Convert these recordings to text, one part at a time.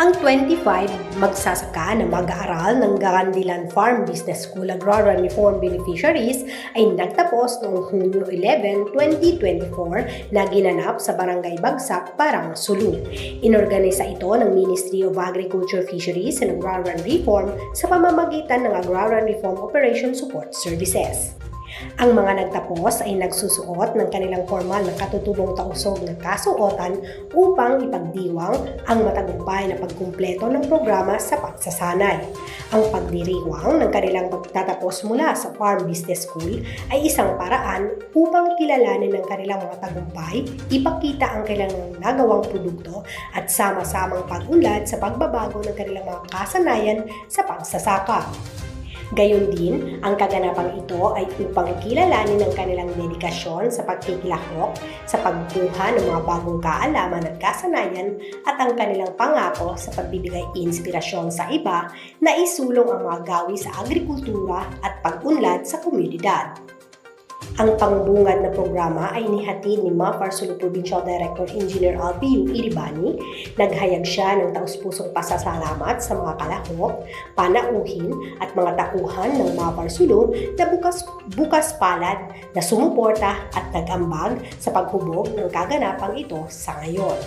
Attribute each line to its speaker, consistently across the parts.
Speaker 1: Ang 25 magsasaka na mag-aaral ng Garandilan Farm Business School Agrarian Reform Beneficiaries ay nagtapos noong Hunyo 11, 2024 na ginanap sa Barangay Bagsak, Parang, Sulu. Inorganisa ito ng Ministry of Agriculture, Fisheries and Agrarian Reform sa pamamagitan ng Agrarian Reform Operation Support Services. Ang mga nagtapos ay nagsusuot ng kanilang formal na katutubong tausog ng kasuotan upang ipagdiwang ang matagumpay na pagkumpleto ng programa sa pagsasanay. Ang pagdiriwang ng kanilang pagtatapos mula sa Farm Business School ay isang paraan upang kilalanin ng kanilang mga tagumpay, ipakita ang kanilang nagawang produkto at sama-samang pag-unlad sa pagbabago ng kanilang mga kasanayan sa pagsasaka. Gayon din, ang kaganapang ito ay upang kilalanin ang kanilang dedikasyon sa pagkikilahok, sa pagkuha ng mga bagong kaalaman at kasanayan at ang kanilang pangako sa pagbibigay inspirasyon sa iba na isulong ang mga gawi sa agrikultura at pag-unlad sa komunidad. Ang pangbungad na programa ay inihatid ni Mapar Sulu Provincial Director Engineer Alpiu Iribani. Naghayag siya ng taus-pusong pasasalamat sa mga kalahok, panauhin at mga tauhan ng Mapar Sulu na bukas palad na sumuporta at nag-ambag sa paghubog ng kaganapang ito sa ngayon.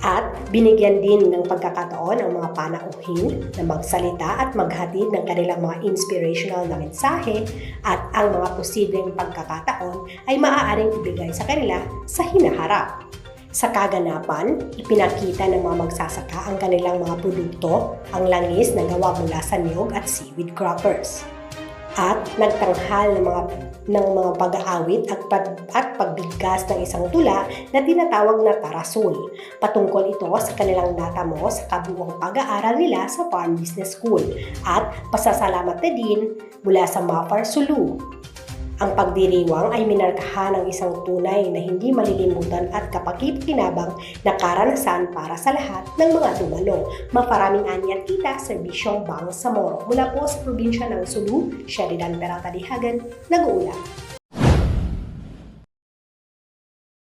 Speaker 1: At binigyan din ng pagkakataon ang mga panauhin na magsalita at maghatid ng kanilang mga inspirational na mensahe at ang mga posibleng pagkakataon ay maaaring ibigay sa kanila sa hinaharap. Sa kaganapan, ipinakita ng mga magsasaka ang kanilang mga produkto, ang langis na gawa mula sa niyog at seaweed crackers. At nagtanghal ng mga pag-aawit at pagbigkas ng isang tula na tinatawag na Tarasul. Patungkol ito sa kanilang natamo sa kabuuang pag-aaral nila sa Farm Business School at pasasalamat na din mula sa Mapar Sulu. Ang pagdiriwang ay minarkahan ng isang tunay na hindi malilimutan at kapakinabangang na karanasan para sa lahat ng mga dumalo. Maparaming ani at kita, Serbisyong Bang Samoro. Mula po sa probinsya ng Sulu, Sheridan Peralta Dihagan, nag-uulat.